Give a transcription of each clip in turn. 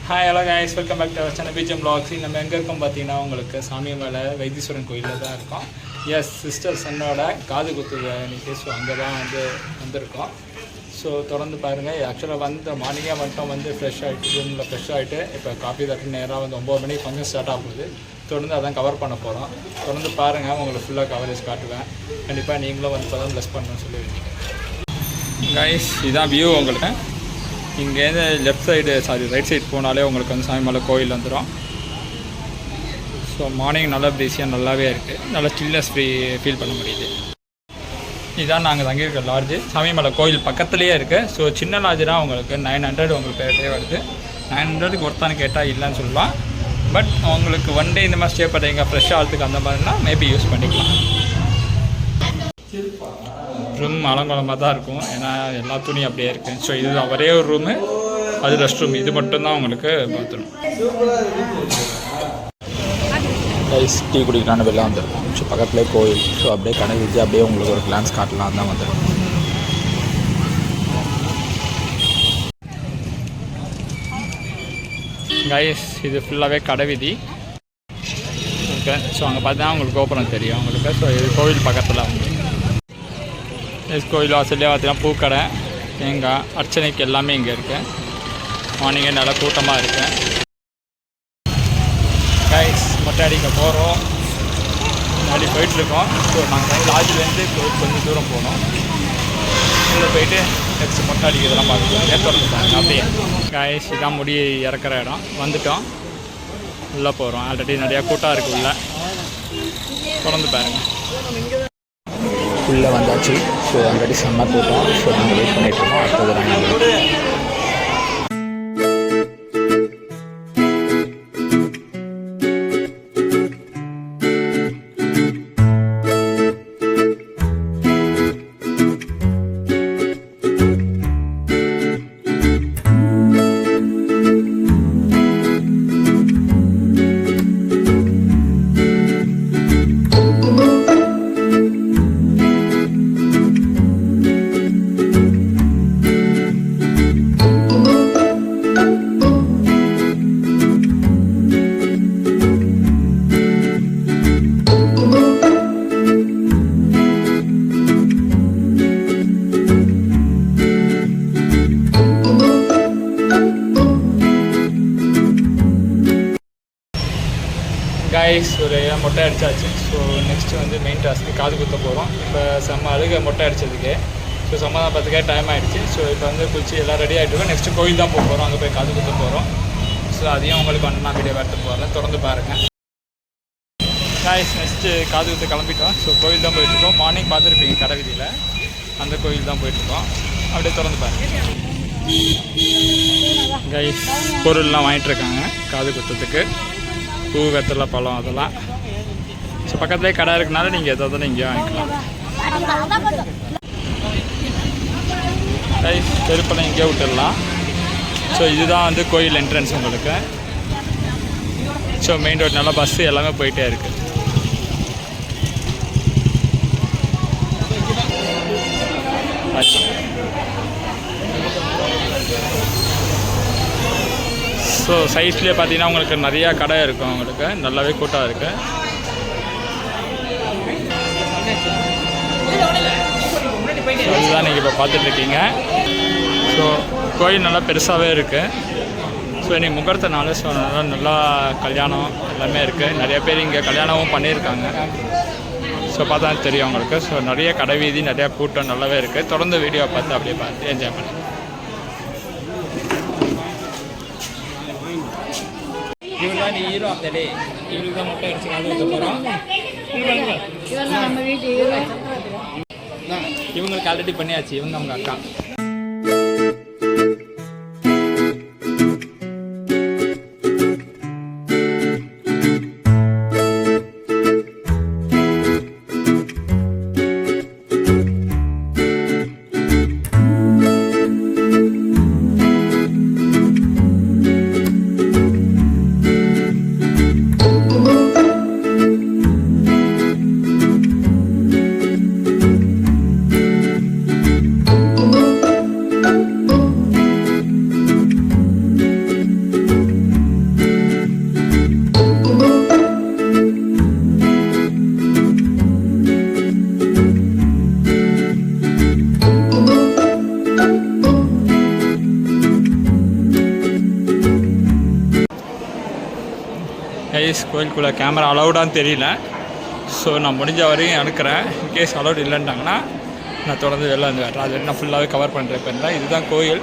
Hi hello guys, welcome back to our channel BGM vlogs. நம்ம எங்கே இருக்கோம் பார்த்தீங்கன்னா உங்களுக்கு சாமிமலை வைத்தீஸ்வரன் கோயிலில் தான் இருக்கோம். எஸ் சிஸ்டர் சன்னோட காது குத்து அன்றைக்கி. ஸோ அங்கே தான் வந்திருக்கோம். ஸோ தொடர்ந்து பாருங்கள். ஆக்சுவலாக மார்னிங்கே மட்டும் ஃப்ரெஷ் ஆகிட்டு ரூமில் ஃப்ரெஷ் ஆகிட்டு இப்போ காஃபி தட்டு நேராக 9 மணிக்கு ஃபங்க்ஷன் ஸ்டார்ட் ஆகுது. தொடர்ந்து அதான் கவர் பண்ண போகிறோம். தொடர்ந்து பாருங்கள், உங்களுக்கு ஃபுல்லாக கவரேஜ் காட்டுவேன். கண்டிப்பாக நீங்களும் இப்போ தான் ப்ளஸ் பண்ணணும்னு சொல்லியிருக்கீங்க கைஸ். இதுதான் வியூ. உங்களுக்கு இங்கேருந்து ரைட் சைடு போனாலே உங்களுக்கு சாமிமலை கோயில் வந்துடும். ஸோ மார்னிங் நல்லா ப்ரீஸியாக நல்லாவே இருக்குது. நல்லா சில்னஸ் ஃபீல் பண்ண முடியுது. இதுதான் நாங்கள் தங்கியிருக்க லாட்ஜு. சாமிமலை கோயில் பக்கத்துலேயே இருக்குது. ஸோ சின்ன லாட்ஜுனா உங்களுக்கு 900 உங்களுக்கு பேட்டே வருது. 900க்கு ஒருத்தான்னு கேட்டால் இல்லைன்னு சொல்லலாம். பட் உங்களுக்கு ஒன் டே இந்த மாதிரி ஸ்டே பண்ணுறீங்க, ஃப்ரெஷ் ஆகிறதுக்கு அந்த மாதிரினா மேபி யூஸ் பண்ணிக்கலாம். ரூம் அலங்கோலமாக தான் இருக்கும், ஏன்னா எல்லா துணியும் அப்படியே இருக்குது. ஸோ இது ஒரே ஒரு ரூமு, அது ரெஸ்ட் ரூம். இது மட்டும்தான் உங்களுக்கு பாத்ரூம். டீ குடிக்கலான்னு வெளில வந்துருக்கோம். ஸோ பக்கத்துலேயே கோயில். ஸோ அப்படியே கடை வச்சு அப்படியே உங்களுக்கு ஒரு கிளான்ஸ் காட்டலாம் தான் வந்துடும். கைஸ், இது ஃபுல்லாகவே கடை வீதி. ஓகே, ஸோ அங்கே பார்த்தீங்கன்னா உங்களுக்கு கோபுரம் தெரியும் உங்களுக்கு. ஸோ இது கோவில் பக்கத்தில் கோயில் வாசல்லே பார்த்தீங்கன்னா பூக்கடை, தேங்காய், அர்ச்சனைக்கு எல்லாமே இங்கே இருக்குது. மார்னிங்கே நல்லா கூட்டமாக இருக்குது. கைஸ், மொட்டை அடிக்க போகிறோம். முன்னாடி போயிட்டுருக்கோம். ஸோ நாங்கள் லாட்ஜிலேருந்து கொஞ்சம் தூரம் போனோம். உள்ளே போயிட்டு நெக்ஸ்ட் மொட்டை அடிக்கிறதெல்லாம் பார்த்துக்கலாம். ஏற்படுத்தாங்க அப்படியே. கைஸ், இதான் முடி இறக்குற இடம். வந்துட்டோம், உள்ளே போகிறோம். ஆல்ரெடி நிறையா கூட்டம் இருக்குது உள்ளே. தொடர்ந்து பாருங்கள். உள்ளே வந்தாச்சு. ஸோ ஆல்ரெடி செம்ம கூட்டம். ஸோ நாங்கள் வெயிட் பண்ணிகிட்ருக்கோம். அடுத்தது நாங்கள் கைஸ் ஒரு மொட்டை அடித்தாச்சு. ஸோ நெக்ஸ்ட்டு மெயின் டாஸ்க்கு காது குத்த போகிறோம். இப்போ செம்ம அழுக மொட்டை அடித்ததுக்கு. ஸோ சமாதானத்துக்கே டைம் ஆகிடுச்சு. ஸோ இப்போ குளிச்சு எல்லாம் ரெடி ஆகிட்டுருக்கோம். நெக்ஸ்ட்டு கோயில் தான் போக போகிறோம். அங்கே போய் காது குத்த போகிறோம். ஸோ அதையும் உங்களுக்கு நான் வீடியோ எடுத்து போகிறேன். தொடர்ந்து பாருங்கள். கைஸ், நெக்ஸ்ட்டு காது குத்த கிளம்பிட்டோம். ஸோ கோயில் தான் போயிட்டுருக்கோம். மார்னிங் பார்த்துருப்பீங்க கடை வீதியில், அந்த கோயில் தான் போயிட்டுருக்கோம். அப்படியே தொடர்ந்து பாருங்கள். கைஸ், பொருள்லாம் வாங்கிட்டுருக்காங்க காது குத்தத்துக்கு. பூ, வெத்தலை, பழம் அதெல்லாம். ஸோ பக்கத்துலேயே கடை இருக்கனால நீங்கள் எதாவது இங்கேயே வாங்கிக்கலாம். கைஸ், செருப்பெல்லாம் இங்கேயே விட்டுடலாம். ஸோ இதுதான் கோயில் என்ட்ரன்ஸ் உங்களுக்கு. ஸோ மெயின் ரோட் நல்லா பஸ்ஸு எல்லாமே போயிட்டே இருக்குது. ஸோ சைட்லேயே பார்த்தீங்கன்னா உங்களுக்கு நிறையா கடை இருக்கும். உங்களுக்கு நல்லாவே கூட்டம் இருக்குது. ஸோ இதுதான் நீங்கள் இப்போ பார்த்துட்ருக்கீங்க. ஸோ கோயில் நல்லா பெருசாகவே இருக்குது. ஸோ இன்றைக்கி முகூர்த்தனால ஸோ நல்லா கல்யாணம் எல்லாமே இருக்குது. நிறைய பேர் இங்கே கல்யாணமும் பண்ணியிருக்காங்க. ஸோ பார்த்தா தெரியும் உங்களுக்கு. ஸோ நிறைய கடை வீதி, நிறையா கூட்டம் நல்லாவே இருக்குது. தொடர்ந்து வீடியோ பார்த்து அப்படியே பார்த்து என்ஜாய் பண்ணுங்கள். இவங்க தான் ஹீரோ ஆஃப் த டே. இவங்களுக்கு தான் மொட்டை அடிச்சு காது வைக்க போகிறோம். இவங்களுக்கு ஆல்ரெடி பண்ணியாச்சு. இவங்க அவங்க அக்கா. கைஸ் கோயிலுக்குள்ளே கேமரா அலௌடான்னு தெரியல. ஸோ நான் முடிஞ்ச வரையும் எடுக்கிறேன். இன்கேஸ் அலௌட் இல்லைன்ட்டாங்கன்னா நான் தொடர்ந்து வெளில வந்து வெட்டுறேன். அது நான் ஃபுல்லாகவே கவர் பண்ணுறேன். இப்போ இருந்தால் இதுதான் கோயில்.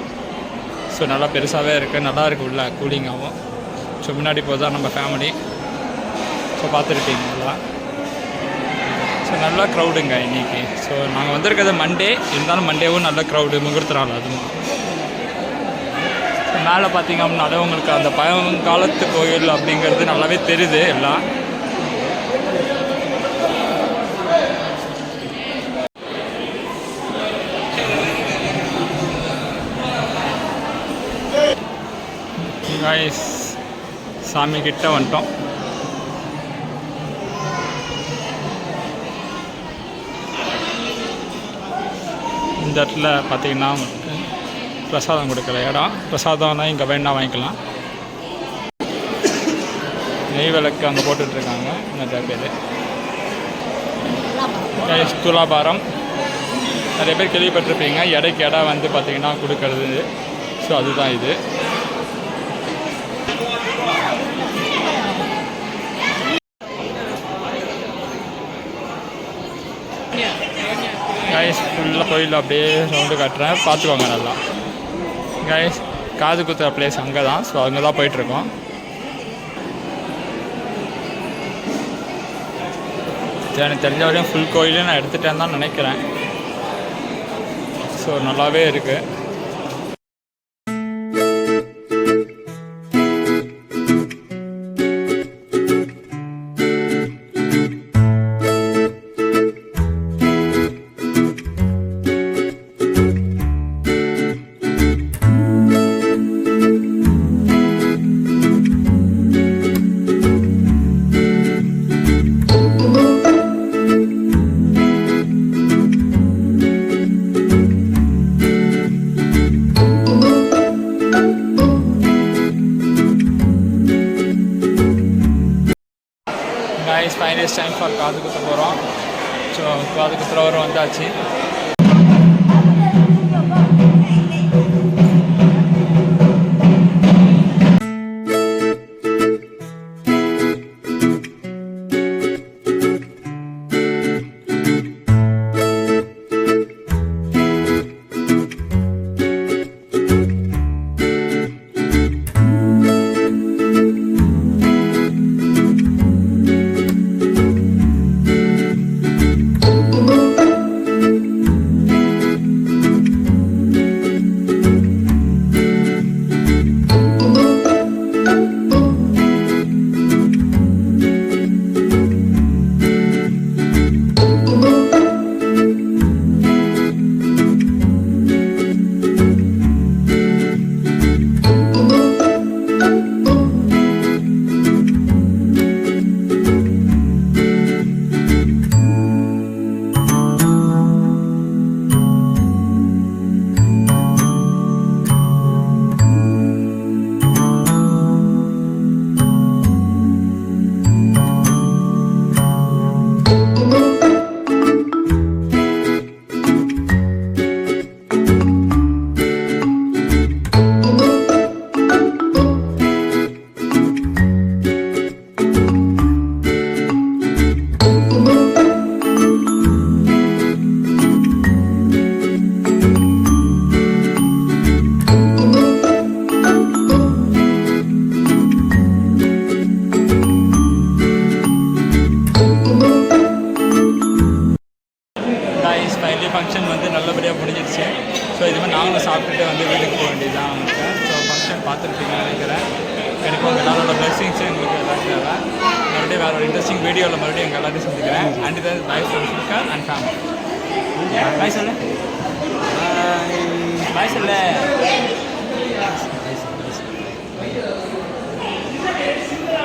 ஸோ நல்லா பெருசாகவே இருக்குது, நல்லா இருக்குது உள்ள கூலிங்காகவும். ஸோ முன்னாடி போதுதான் நம்ம ஃபேமிலி. ஸோ பார்த்துருப்பீங்க நல்லா. ஸோ நல்லா க்ரௌடுங்க இன்றைக்கி. ஸோ நாங்கள் வந்திருக்கிறது மண்டே, இருந்தாலும் மண்டேவும் நல்ல க்ரௌடு, முகூர்த்த நாள் அதுவும். மேலே பார்த்தீங்க அப்படின்னாலே உங்களுக்கு அந்த பழங்காலத்து கோயில் அப்படிங்கிறது நல்லாவே தெரியுது எல்லாம். சாமி கிட்ட வந்துட்டோம். இந்த இடத்துல பார்த்தீங்கன்னா உங்களுக்கு பிரசாதம் கொடுக்குற இடம். பிரசாதம்னா இங்கே வேணா வாங்கிக்கலாம். நெய் விளக்கு அங்கே போட்டுட்ருக்காங்க நிறைய பேர். துலாபாரம் நிறைய பேர் கேள்விப்பட்டிருப்பீங்க. எடைக்கு எடை வந்து பார்த்திங்கன்னா கொடுக்கறது. ஸோ அதுதான் இது. கைஸ் ஃபுல்லாக கோயில் அப்படியே ரவுண்டு காட்டுறேன், பார்த்துக்கோங்க நல்லா. கைஸ் காது குத்துற பிளேஸ் அங்கே தான். ஸோ அங்கே தான் போயிட்டுருக்கோம். எனக்கு தெரிஞ்ச வரையும் ஃபுல் கோயிலே நான் எடுத்துகிட்டேன்னு தான் நினைக்கிறேன். ஸோ நல்லாவே இருக்குது. ஃபைனல் டைம் ஃபார் காது குத்த போகிறோம். ஸோ காது குத்துறவரும் வந்தாச்சு. ஃபங்க்ஷன் வந்து நல்லபடியாக முடிஞ்சிடுச்சு. ஸோ இதுமாதிரி நாங்களும் சாப்பிட்டுட்டு வந்து வீட்டுக்கு போக வேண்டியதுதான் அவங்களுக்கு. ஸோ ஃபங்க்ஷன் பார்த்துருப்பீங்கன்னு நினைக்கிறேன். எனக்கு உங்கள் எல்லாரோட பிளெஸிங்ஸு எங்களுக்கு எல்லாத்தையும் தேவை. மறுபடியும் வேறு ஒரு இன்ட்ரெஸ்டிங் வீடியோவில் மறுபடியும் எங்கள் எல்லாத்தையும் சந்திக்கிறேன். அண்ட் இது லைஃப் ஃப்ரெண்ட்ஸ்க்கு அண்ட் ஃபேமிலி. பாய் சொல்லு, பாய் சொல்லு.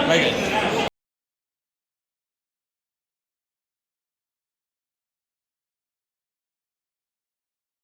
பாய்.